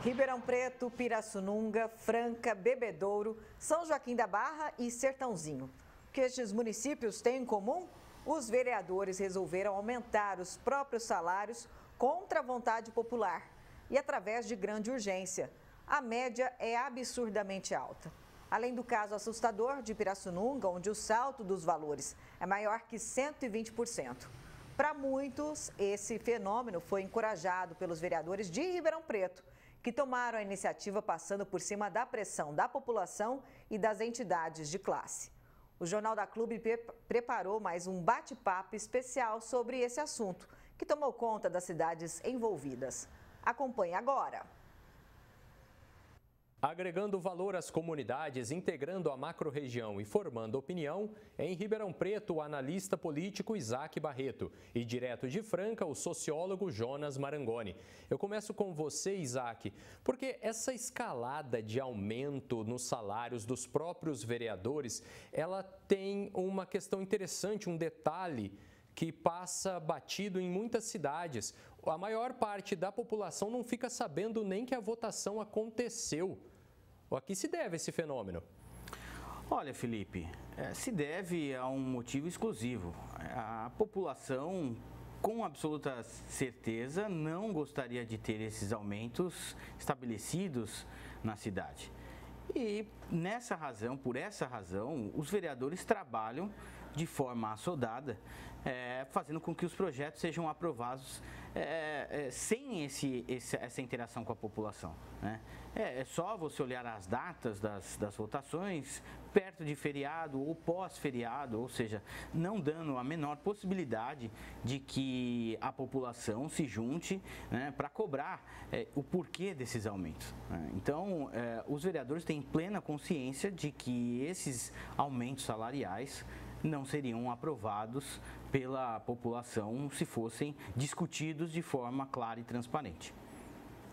Ribeirão Preto, Pirassununga, Franca, Bebedouro, São Joaquim da Barra e Sertãozinho. O que estes municípios têm em comum? Os vereadores resolveram aumentar os próprios salários contra a vontade popular e através de grande urgência. A média é absurdamente alta. Além do caso assustador de Pirassununga, onde o salto dos valores é maior que 120%. Para muitos, esse fenômeno foi encorajado pelos vereadores de Ribeirão Preto, que tomaram a iniciativa passando por cima da pressão da população e das entidades de classe. O Jornal da Clube preparou mais um bate-papo especial sobre esse assunto, que tomou conta das cidades envolvidas. Acompanhe agora. Agregando valor às comunidades, integrando a macro-região e formando opinião, em Ribeirão Preto, o analista político Isaac Barreto e direto de Franca, o sociólogo Jonas Marangoni. Eu começo com você, Isaac, porque essa escalada de aumento nos salários dos próprios vereadores, ela tem uma questão interessante, um detalhe que passa batido em muitas cidades. A maior parte da população não fica sabendo nem que a votação aconteceu. A que se deve esse fenômeno? Olha, Felipe, se deve a um motivo exclusivo. A população, com absoluta certeza, não gostaria de ter esses aumentos estabelecidos na cidade. E por essa razão, os vereadores trabalham de forma assodada, fazendo com que os projetos sejam aprovados sem essa interação com a população, né? É só você olhar as datas das votações perto de feriado ou pós-feriado, ou seja, não dando a menor possibilidade de que a população se junte, né, para cobrar o porquê desses aumentos, né? Então, os vereadores têm plena consciência de que esses aumentos salariais não seriam aprovados pela população se fossem discutidos de forma clara e transparente.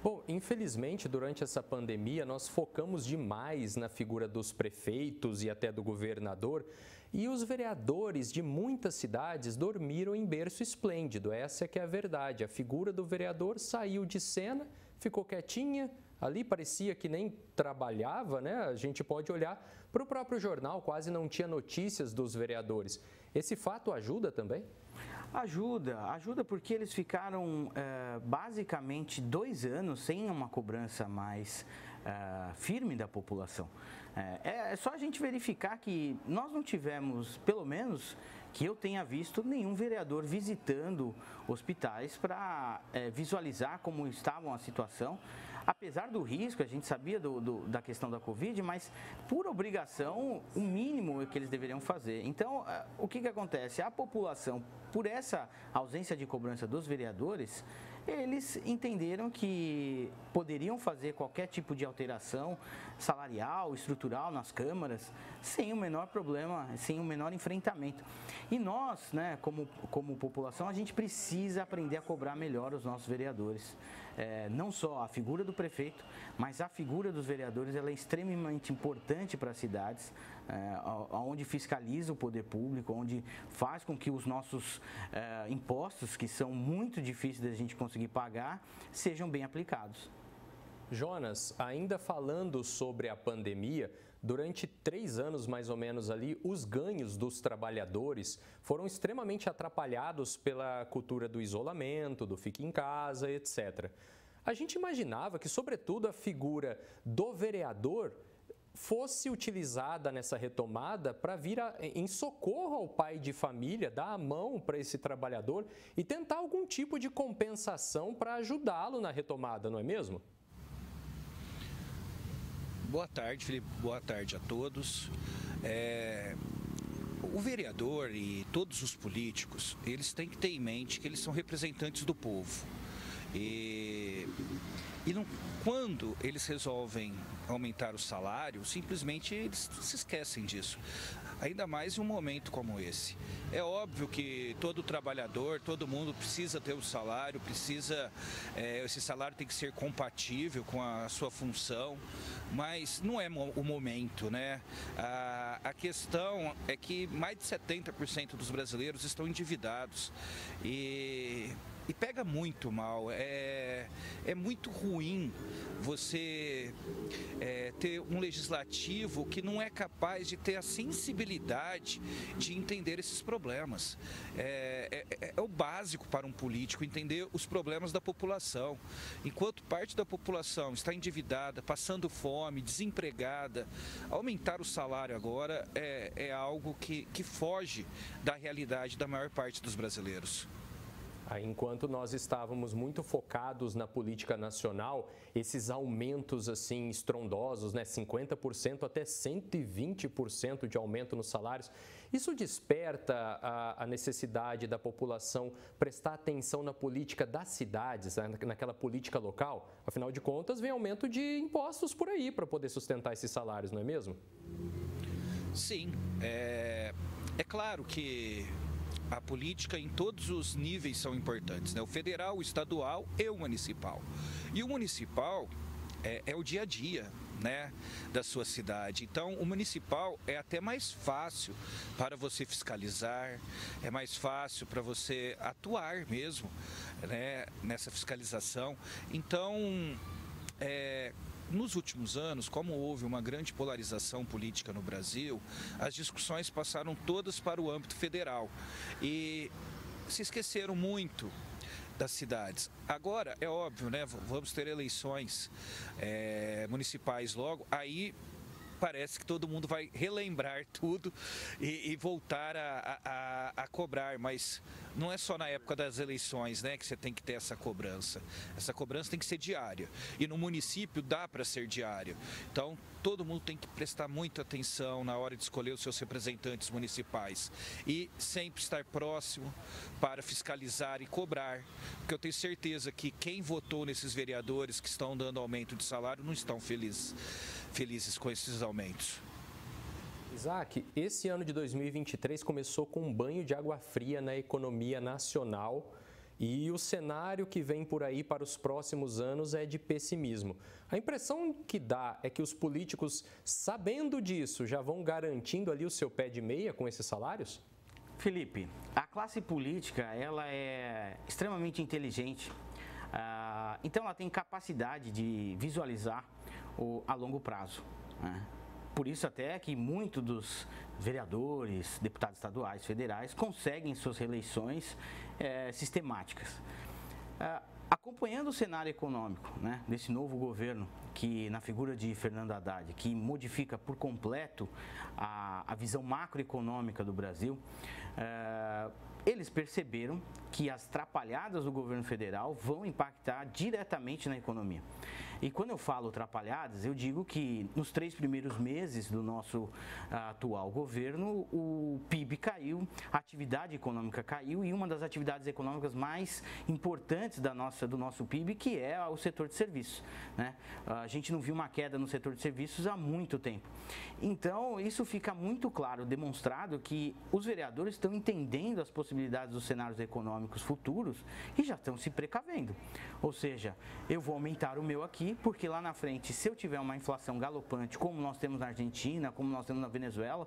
Bom, infelizmente, durante essa pandemia, nós focamos demais na figura dos prefeitos e até do governador, e os vereadores de muitas cidades dormiram em berço esplêndido. Essa é que é a verdade. A figura do vereador saiu de cena, ficou quietinha, ali parecia que nem trabalhava, né? A gente pode olhar para o próprio jornal, quase não tinha notícias dos vereadores. Esse fato ajuda também? Ajuda porque eles ficaram basicamente 2 anos sem uma cobrança mais firme da população. É só a gente verificar que nós não tivemos, pelo menos que eu tenha visto, nenhum vereador visitando hospitais para visualizar como estavam a situação. Apesar do risco, a gente sabia da questão da Covid, mas por obrigação, o mínimo que eles deveriam fazer. Então, o que acontece? A população, por essa ausência de cobrança dos vereadores, eles entenderam que poderiam fazer qualquer tipo de alteração salarial, estrutural nas câmaras, sem o menor problema, sem o menor enfrentamento. E nós, né, como população, a gente precisa aprender a cobrar melhor os nossos vereadores. Não só a figura do prefeito, mas a figura dos vereadores, ela é extremamente importante para as cidades, onde fiscaliza o poder público, onde faz com que os nossos impostos, que são muito difíceis de a gente conseguir pagar, sejam bem aplicados. Jonas, ainda falando sobre a pandemia, durante 3 anos mais ou menos ali, os ganhos dos trabalhadores foram extremamente atrapalhados pela cultura do isolamento, do fique em casa, etc. A gente imaginava que, sobretudo, a figura do vereador fosse utilizada nessa retomada para vir em socorro ao pai de família, dar a mão para esse trabalhador e tentar algum tipo de compensação para ajudá-lo na retomada, não é mesmo? Boa tarde, Felipe. Boa tarde a todos. O vereador e todos os políticos, eles têm que ter em mente que eles são representantes do povo. Quando eles resolvem aumentar o salário, simplesmente eles se esquecem disso. Ainda mais em um momento como esse. É óbvio que todo trabalhador, todo mundo precisa ter o salário, esse salário tem que ser compatível com a sua função, mas não é o momento, né? A questão é que mais de 70% dos brasileiros estão endividados e E pega muito mal, é muito ruim você ter um legislativo que não é capaz de ter a sensibilidade de entender esses problemas. É o básico para um político, entender os problemas da população. Enquanto parte da população está endividada, passando fome, desempregada, aumentar o salário agora é algo que foge da realidade da maior parte dos brasileiros. Enquanto nós estávamos muito focados na política nacional, esses aumentos assim estrondosos, né, 50% até 120% de aumento nos salários, isso desperta a necessidade da população prestar atenção na política das cidades, naquela política local? Afinal de contas, vem aumento de impostos por aí para poder sustentar esses salários, não é mesmo? Sim, é claro que a política em todos os níveis são importantes, né? O federal, o estadual e o municipal. E o municipal é o dia a dia, né, da sua cidade. Então, o municipal é até mais fácil para você fiscalizar, é mais fácil para você atuar mesmo, né, nessa fiscalização. Então, nos últimos anos, como houve uma grande polarização política no Brasil, as discussões passaram todas para o âmbito federal e se esqueceram muito das cidades. Agora, é óbvio, né? Vamos ter eleições municipais logo, aí parece que todo mundo vai relembrar tudo e voltar a cobrar, mas não é só na época das eleições, né, que você tem que ter essa cobrança. Essa cobrança tem que ser diária e no município dá para ser diária. Então, todo mundo tem que prestar muita atenção na hora de escolher os seus representantes municipais e sempre estar próximo para fiscalizar e cobrar, porque eu tenho certeza que quem votou nesses vereadores que estão dando aumento de salário não estão felizes com esses aumentos. Isaac, esse ano de 2023 começou com um banho de água fria na economia nacional e o cenário que vem por aí para os próximos anos é de pessimismo. A impressão que dá é que os políticos, sabendo disso, já vão garantindo ali o seu pé de meia com esses salários? Felipe, a classe política ela é extremamente inteligente, então ela tem capacidade de visualizar a longo prazo, né? Por isso até que muitos dos vereadores, deputados estaduais, federais, conseguem suas reeleições sistemáticas. Acompanhando o cenário econômico, né, desse novo governo, que na figura de Fernando Haddad, que modifica por completo a visão macroeconômica do Brasil, eles perceberam que as atrapalhadas do governo federal vão impactar diretamente na economia. E quando eu falo atrapalhadas, eu digo que nos 3 primeiros meses do nosso atual governo, o PIB caiu, a atividade econômica caiu e uma das atividades econômicas mais importantes do nosso PIB, que é o setor de serviços, né? A gente não viu uma queda no setor de serviços há muito tempo. Então, isso fica muito claro, demonstrado que os vereadores estão entendendo as possibilidades dos cenários econômicos futuros e já estão se precavendo. Ou seja, eu vou aumentar o meu aqui, porque lá na frente, se eu tiver uma inflação galopante, como nós temos na Argentina, como nós temos na Venezuela,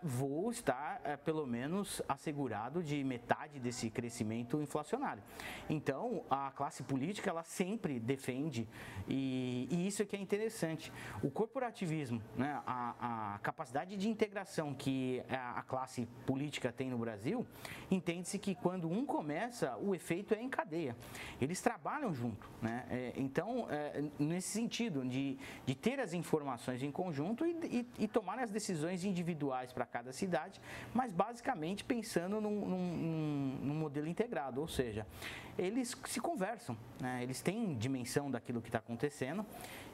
vou estar pelo menos assegurado de metade desse crescimento inflacionário. Então, a classe política, ela sempre defende, e isso é que é interessante. O corporativismo, né, a capacidade de integração que a classe política tem no Brasil, entende-se que quando um começa, o efeito é em cadeia. Eles trabalham junto, né? Então, nesse sentido de ter as informações em conjunto e tomar as decisões individuais para cada cidade, mas basicamente pensando num modelo integrado, ou seja, eles se conversam, né? Eles têm dimensão daquilo que está acontecendo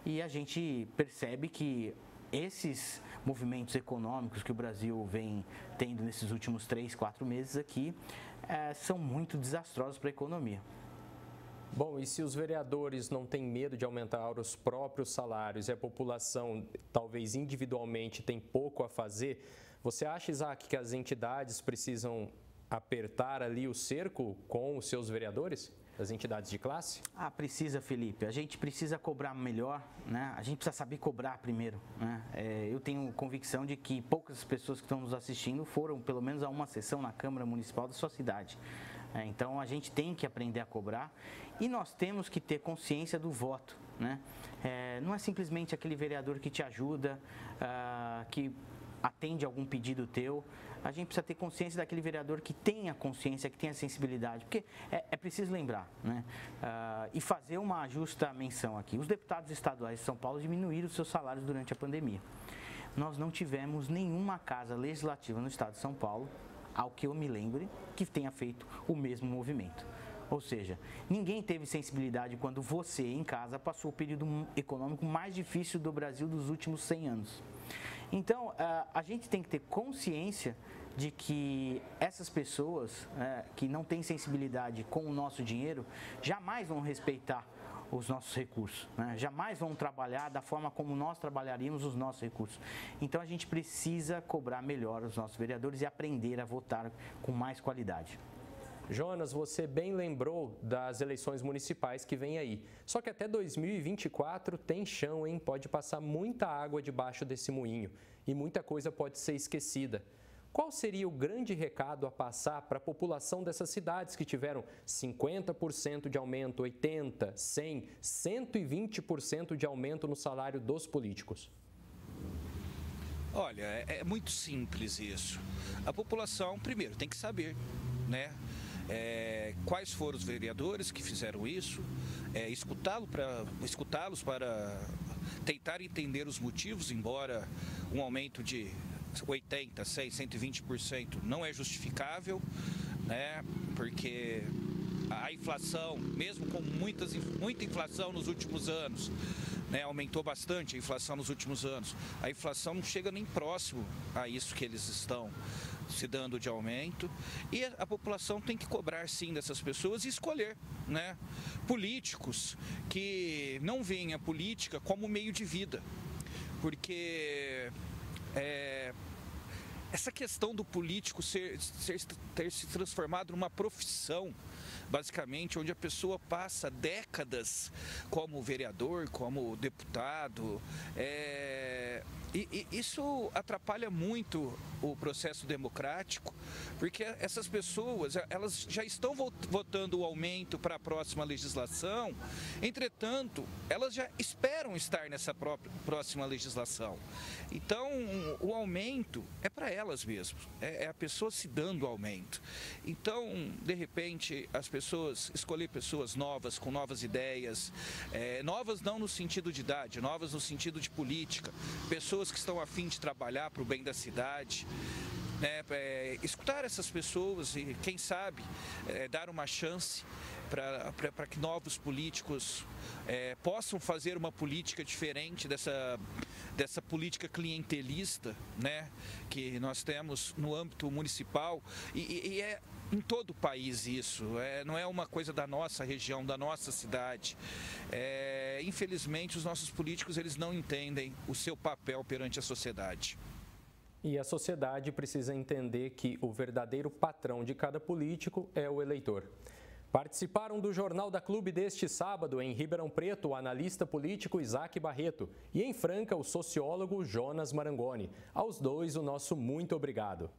e a gente percebe que esses movimentos econômicos que o Brasil vem tendo nesses últimos 3, 4 meses aqui são muito desastrosos para a economia. Bom, e se os vereadores não têm medo de aumentar os próprios salários e a população, talvez individualmente, tem pouco a fazer, você acha, Isaac, que as entidades precisam apertar ali o cerco com os seus vereadores? Das entidades de classe? Precisa, Felipe. A gente precisa cobrar melhor, né? A gente precisa saber cobrar primeiro, né? Eu tenho convicção de que poucas pessoas que estão nos assistindo foram, pelo menos, a uma sessão na Câmara Municipal da sua cidade. Então, a gente tem que aprender a cobrar e nós temos que ter consciência do voto, né? Não é simplesmente aquele vereador que te ajuda, que atende algum pedido teu. A gente precisa ter consciência daquele vereador que tenha consciência, que tenha sensibilidade, porque é preciso lembrar, né? E fazer uma justa menção aqui. Os deputados estaduais de São Paulo diminuíram os seus salários durante a pandemia. Nós não tivemos nenhuma casa legislativa no estado de São Paulo, ao que eu me lembre, que tenha feito o mesmo movimento. Ou seja, ninguém teve sensibilidade quando você, em casa, passou o período econômico mais difícil do Brasil dos últimos 100 anos. Então, a gente tem que ter consciência de que essas pessoas que não têm sensibilidade com o nosso dinheiro jamais vão respeitar os nossos recursos, né? Jamais vão trabalhar da forma como nós trabalharíamos os nossos recursos. Então, a gente precisa cobrar melhor os nossos vereadores e aprender a votar com mais qualidade. Jonas, você bem lembrou das eleições municipais que vem aí. Só que até 2024 tem chão, hein? Pode passar muita água debaixo desse moinho e muita coisa pode ser esquecida. Qual seria o grande recado a passar para a população dessas cidades que tiveram 50% de aumento, 80%, 100%, 120% de aumento no salário dos políticos? Olha, é muito simples isso. A população, primeiro, tem que saber, né? Quais foram os vereadores que fizeram isso, escutá-los para tentar entender os motivos, embora um aumento de 80%, 100%, 120% não é justificável, né? Porque a inflação, mesmo com muita inflação nos últimos anos, né? Aumentou bastante a inflação nos últimos anos. A inflação não chega nem próximo a isso que eles estão se dando de aumento, e a população tem que cobrar sim dessas pessoas e escolher, né, políticos que não veem a política como meio de vida, porque essa questão do político ter se transformado numa profissão, basicamente, onde a pessoa passa décadas como vereador, como deputado, e isso atrapalha muito o processo democrático, porque essas pessoas, elas já estão votando o aumento para a próxima legislação, entretanto, elas já esperam estar nessa próxima legislação. Então, o aumento é para elas mesmas, é a pessoa se dando o aumento. Então, de repente, escolher pessoas novas, com novas ideias, novas não no sentido de idade, novas no sentido de política, pessoas que estão a fim de trabalhar para o bem da cidade, né? Escutar essas pessoas e, quem sabe, dar uma chance para que novos políticos possam fazer uma política diferente dessa política clientelista, né, que nós temos no âmbito municipal e é em todo o país isso, não é uma coisa da nossa região, da nossa cidade. Infelizmente, os nossos políticos, eles não entendem o seu papel perante a sociedade. E a sociedade precisa entender que o verdadeiro patrão de cada político é o eleitor. Participaram do Jornal da Clube deste sábado, em Ribeirão Preto, o analista político Isaac Barreto e em Franca, o sociólogo Jonas Marangoni. Aos dois, o nosso muito obrigado.